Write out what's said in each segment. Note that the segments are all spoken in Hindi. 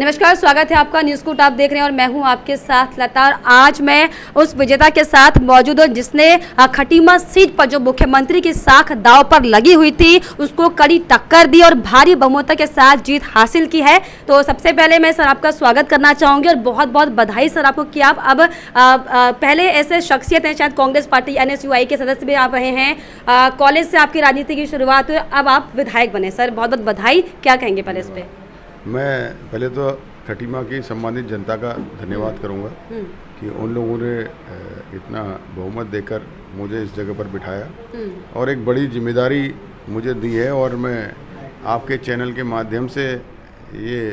नमस्कार, स्वागत है आपका न्यूज़ कूट आप देख रहे हैं और मैं हूं आपके साथ लता। और आज मैं उस विजेता के साथ मौजूद हूं जिसने खटीमा सीट पर जो मुख्यमंत्री की साख दांव पर लगी हुई थी उसको कड़ी टक्कर दी और भारी बहुमत के साथ जीत हासिल की है। तो सबसे पहले मैं सर आपका स्वागत करना चाहूंगी और बहुत बहुत बधाई सर आपको कि आप अब पहले ऐसे शख्सियत हैं, शायद कांग्रेस पार्टी NSUI के सदस्य भी आप रहे हैं, कॉलेज से आपकी राजनीति की शुरुआत हुई, अब आप विधायक बने। सर बहुत बहुत बधाई, क्या कहेंगे पहले इस पर? मैं पहले तो खटीमा की सम्मानित जनता का धन्यवाद करूंगा कि उन लोगों ने इतना बहुमत देकर मुझे इस जगह पर बिठाया और एक बड़ी जिम्मेदारी मुझे दी है। और मैं आपके चैनल के माध्यम से ये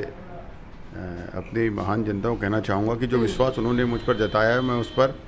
अपनी महान जनता को कहना चाहूँगा कि जो विश्वास उन्होंने मुझ पर जताया है, मैं उस पर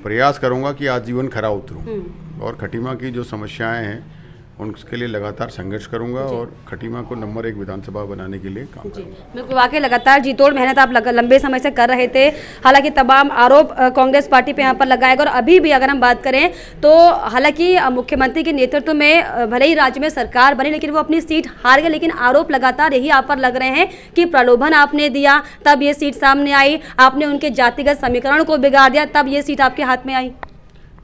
प्रयास करूँगा कि आजीवन खरा उतरूँ और खटीमा की जो समस्याएँ हैं उनके लिए लगातार संघर्ष करूंगा और खटीमा को नंबर 1 विधानसभा बनाने के लिए काम करूंगा। बिल्कुल, वाकई लगातार जीतोड़ मेहनत आप लंबे समय से कर रहे थे। हालांकि तमाम आरोप कांग्रेस पार्टी पे यहाँ पर लगाए गए और अभी भी अगर हम बात करें तो हालांकि मुख्यमंत्री के नेतृत्व में भले ही राज्य में सरकार बनी लेकिन वो अपनी सीट हार गए, लेकिन आरोप लगातार यही आप पर लग रहे हैं कि प्रलोभन आपने दिया तब ये सीट सामने आई, आपने उनके जातिगत समीकरण को बिगाड़ दिया तब ये सीट आपके हाथ में आई।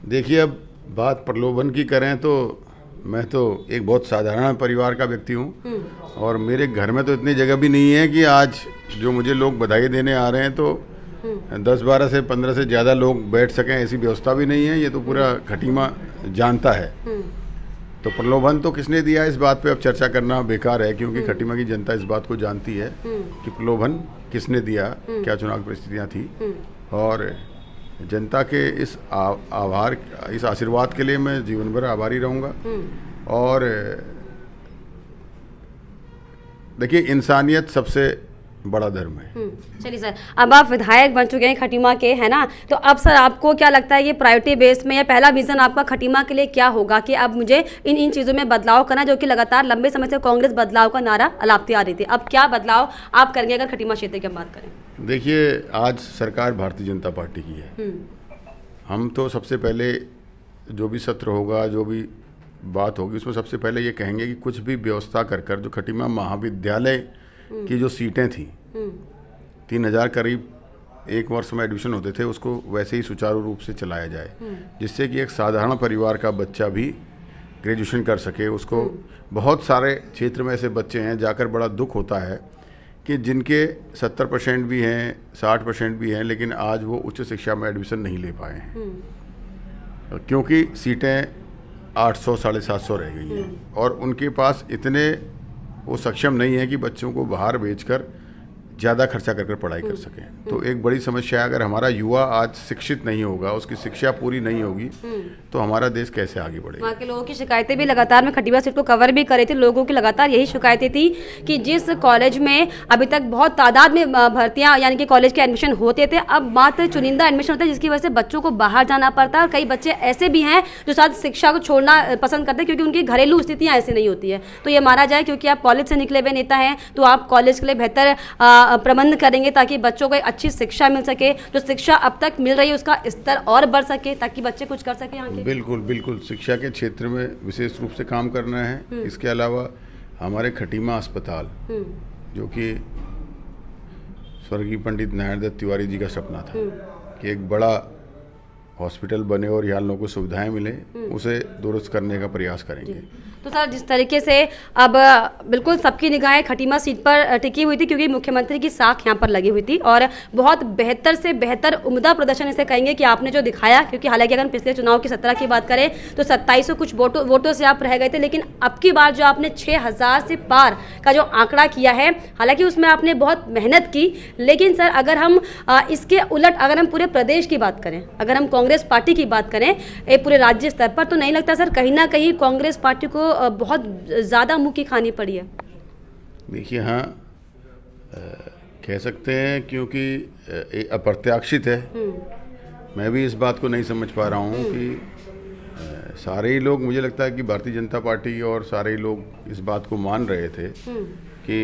देखिए, अब बात प्रलोभन की करें तो मैं तो एक बहुत साधारण परिवार का व्यक्ति हूँ और मेरे घर में तो इतनी जगह भी नहीं है कि आज जो मुझे लोग बधाई देने आ रहे हैं तो 10-12 से 15 से ज़्यादा लोग बैठ सकें, ऐसी व्यवस्था भी नहीं है। ये तो पूरा खटीमा जानता है। तो प्रलोभन तो किसने दिया, इस बात पे अब चर्चा करना बेकार है क्योंकि खटीमा की जनता इस बात को जानती है कि प्रलोभन किसने दिया, क्या चुनाव की परिस्थितियाँ थी। और जनता के इस आभार, इस आशीर्वाद के लिए मैं जीवन भर आभारी रहूँगा। और देखिए, इंसानियत सबसे बड़ा धर्म है। चलिए सर, अब आप विधायक बन चुके हैं खटीमा के, है ना, तो अब सर आपको क्या लगता है ये प्रायोरिटी बेस में या पहला विजन आपका खटीमा के लिए क्या होगा कि अब मुझे इन चीज़ों में बदलाव करना, जो कि लगातार लंबे समय से कांग्रेस बदलाव का नारा अलापती आ रही थी, अब क्या बदलाव आप करेंगे अगर खटीमा क्षेत्र की हम बात करें? देखिए, आज सरकार भारतीय जनता पार्टी की है। हम तो सबसे पहले जो भी सत्र होगा, जो भी बात होगी, उसमें सबसे पहले ये कहेंगे कि कुछ भी व्यवस्था कर जो खटीमा महाविद्यालय की जो सीटें थी 3000 करीब एक वर्ष में एडमिशन होते थे, उसको वैसे ही सुचारू रूप से चलाया जाए जिससे कि एक साधारण परिवार का बच्चा भी ग्रेजुएशन कर सके। उसको बहुत सारे क्षेत्र में ऐसे बच्चे हैं, जाकर बड़ा दुख होता है कि जिनके 70% भी हैं, 60% भी हैं, लेकिन आज वो उच्च शिक्षा में एडमिशन नहीं ले पाए हैं क्योंकि सीटें 800 750 रह गई हैं और उनके पास इतने वो सक्षम नहीं है कि बच्चों को बाहर भेजकर ज़्यादा खर्चा कर पढ़ाई कर सकें। तो एक बड़ी समस्या है, अगर हमारा युवा आज शिक्षित नहीं होगा, उसकी शिक्षा पूरी नहीं होगी तो हमारा देश कैसे आगे बढ़ेगा। वहाँ के लोगों की शिकायतें भी लगातार, मैं खटीमा सीट को कवर भी करे थे, लोगों की लगातार यही शिकायतें थी कि जिस कॉलेज में अभी तक बहुत तादाद में भर्तियाँ यानी कि कॉलेज के एडमिशन होते थे, अब मात्र चुनिंदा एडमिशन होता है जिसकी वजह से बच्चों को बाहर जाना पड़ता है। और कई बच्चे ऐसे भी हैं जो शायद शिक्षा को छोड़ना पसंद करते हैं क्योंकि उनकी घरेलू स्थितियाँ ऐसी नहीं होती है। तो ये माना जाए क्योंकि आप कॉलेज से निकले हुए नेता हैं तो आप कॉलेज के लिए बेहतर प्रबंध करेंगे ताकि बच्चों को एक अच्छी शिक्षा मिल सके, जो शिक्षा अब तक मिल रही है उसका स्तर और बढ़ सके ताकि बच्चे कुछ कर सके यहाँ के। बिल्कुल बिल्कुल, शिक्षा के क्षेत्र में विशेष रूप से काम करना है। इसके अलावा हमारे खटीमा अस्पताल, जो कि स्वर्गीय पंडित नारायण दत्त तिवारी जी का सपना था कि एक बड़ा हॉस्पिटल बने और यहाँ लोगों को सुविधाएं मिले, उसे दुरुस्त करने का प्रयास करेंगे। तो सर, जिस तरीके से अब बिल्कुल सबकी निगाहें खटीमा सीट पर टिकी हुई थी क्योंकि मुख्यमंत्री की साख यहाँ पर लगी हुई थी और बहुत बेहतर से बेहतर उम्दा प्रदर्शन इसे कहेंगे कि आपने जो दिखाया, क्योंकि हालांकि अगर पिछले चुनाव की 17 की बात करें तो 2700 कुछ वोटों से आप रह गए थे, लेकिन अब की बार जो आपने 6000 से पार का जो आंकड़ा किया है, हालांकि उसमें आपने बहुत मेहनत की, लेकिन सर अगर हम इसके उलट अगर हम पूरे प्रदेश की बात करें, अगर हम कांग्रेस पार्टी की बात करें पूरे राज्य स्तर पर, तो नहीं लगता सर कहीं ना कहीं कांग्रेस पार्टी को बहुत ज़्यादा मुँह की खानी पड़ी है? देखिए, हाँ कह सकते हैं क्योंकि अप्रत्याशित है। मैं भी इस बात को नहीं समझ पा रहा हूँ कि सारे ही लोग, मुझे लगता है कि भारतीय जनता पार्टी और सारे ही लोग इस बात को मान रहे थे कि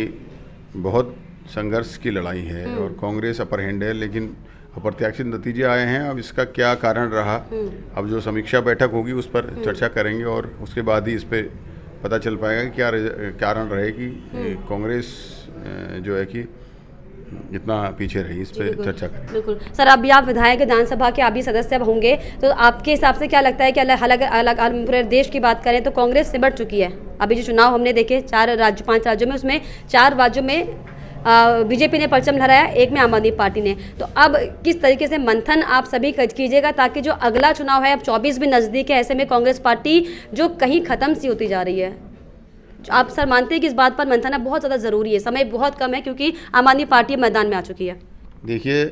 बहुत संघर्ष की लड़ाई है और कांग्रेस अपर हैंड है, लेकिन अप्रत्याशित नतीजे आए हैं। अब इसका क्या कारण रहा, अब जो समीक्षा बैठक होगी उस पर चर्चा करेंगे और उसके बाद ही इस पर पता चल पाएगा कि क्या कारण रहे कि कांग्रेस जो है कि इतना पीछे रही, इस पर चर्चा करें। बिल्कुल सर, अभी आप विधायक विधानसभा के अभी सदस्य होंगे, तो आपके हिसाब से क्या लगता है कि अलग अलग पूरे देश की बात करें तो कांग्रेस सिमट चुकी है? अभी जो चुनाव हमने देखे 5 राज्यों में, उसमें 4 राज्यों में बीजेपी ने परचम लहराया, 1 में आम आदमी पार्टी ने। तो अब किस तरीके से मंथन आप सभी कीजिएगा ताकि जो अगला चुनाव है, अब 24 भी नज़दीक है, ऐसे में कांग्रेस पार्टी जो कहीं ख़त्म सी होती जा रही है, आप सर मानते हैं कि इस बात पर मंथन बहुत ज़्यादा ज़रूरी है? समय बहुत कम है क्योंकि आम आदमी पार्टी मैदान में आ चुकी है। देखिए,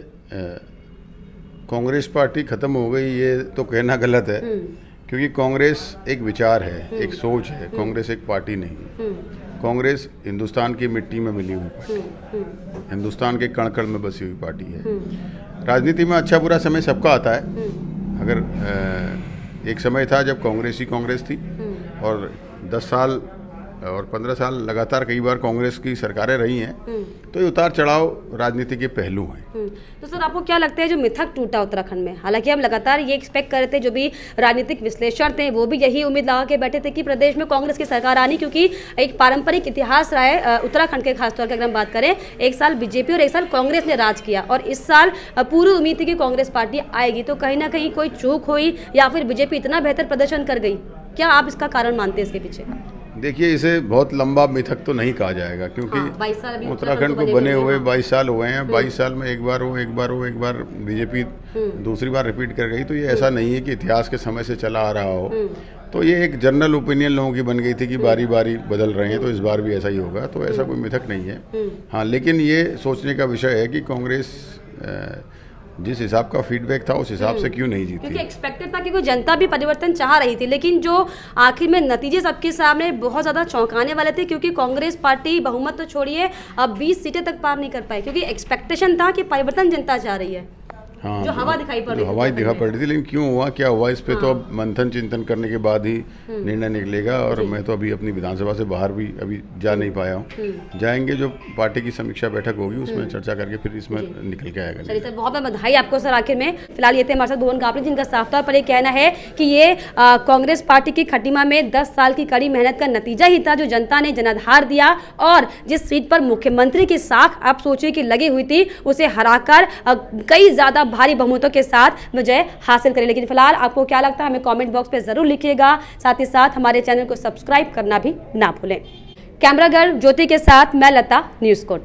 कांग्रेस पार्टी ख़त्म हो गई ये तो कहना गलत है, क्योंकि कांग्रेस एक विचार है, एक सोच है। कांग्रेस एक पार्टी नहीं है। कांग्रेस हिंदुस्तान की मिट्टी में मिली हुई पार्टी, हिंदुस्तान के कण कण में बसी हुई पार्टी है। राजनीति में अच्छा बुरा समय सबका आता है। अगर एक समय था जब कांग्रेस ही कांग्रेस थी, और 10 साल और 15 साल लगातार कई बार कांग्रेस की सरकारें रही हैं, तो ये उतार चढ़ाव राजनीति के पहलू हैं। तो सर आपको क्या लगता है जो मिथक टूटा उत्तराखंड में, हालांकि हम लगातार ये एक्सपेक्ट कर रहे थे, जो भी राजनीतिक विश्लेषण थे वो भी यही उम्मीद लगा के बैठे थे कि प्रदेश में कांग्रेस की सरकार आनी, क्योंकि एक पारंपरिक इतिहास रहा है उत्तराखंड के खासतौर पर। अगर हम बात करें, 1 साल बीजेपी और 1 साल कांग्रेस ने राज किया, और इस साल पूरी उम्मीद थी कि कांग्रेस पार्टी आएगी। तो कहीं ना कहीं कोई चूक हुई या फिर बीजेपी इतना बेहतर प्रदर्शन कर गई? क्या आप इसका कारण मानते हैं इसके पीछे? देखिए, इसे बहुत लंबा मिथक तो नहीं कहा जाएगा, क्योंकि उत्तराखंड को बने हुए 22 साल हुए हैं। 22 साल में एक बार बीजेपी दूसरी बार रिपीट कर गई। तो ये ऐसा नहीं है कि इतिहास के समय से चला आ रहा हो। तो ये एक जनरल ओपिनियन लोगों की बन गई थी कि बारी बारी बदल रहे हैं, तो इस बार भी ऐसा ही होगा। तो ऐसा कोई मिथक नहीं है। हाँ, लेकिन ये सोचने का विषय है कि कांग्रेस जिस हिसाब का फीडबैक था उस हिसाब से क्यों नहीं जीती। क्योंकि एक्सपेक्टेड था कि जनता भी परिवर्तन चाह रही थी, लेकिन जो आखिर में नतीजे सबके सामने बहुत ज़्यादा चौंकाने वाले थे, क्योंकि कांग्रेस पार्टी बहुमत तो छोड़िए, अब 20 सीटें तक पार नहीं कर पाई, क्योंकि एक्सपेक्टेशन था कि परिवर्तन जनता चाह रही है। हाँ, जो हवा दिखाई पड़ रही थी, हवा दिखा पड़ रही थी, लेकिन क्यों हुआ, क्या हुआ, इस पे तो अब मंथन चिंतन करने के बाद ही निर्णय निकलेगा। और मैं तो अभी अपनी विधानसभा से बाहर भी अभी जा नहीं पाया हूँ। जाएंगे, जो पार्टी की समीक्षा बैठक होगी उसमें चर्चा करके फिर इसमें निकल के आएगा। चलिए सर, बहुत बहुत बधाई आपको सर। आखिर में फिलहाल ये थे हमारे साथ भुवन कापड़ी, जिनका साफ तौर पर ये कहना है कि ये कांग्रेस पार्टी की खटीमा में 10 साल की कड़ी मेहनत का नतीजा ही था, जो जनता ने जनाधार दिया, और जिस सीट पर मुख्यमंत्री की साख आप सोचिए कि लगी हुई थी, उसे हराकर कई ज्यादा भारी बहुमतों के साथ विजय हासिल करें। लेकिन फिलहाल आपको क्या लगता है हमें कमेंट बॉक्स पे जरूर लिखिएगा। साथ ही साथ हमारे चैनल को सब्सक्राइब करना भी ना भूलें। कैमरा गर्ल ज्योति के साथ मैं लता, न्यूज़ कोड।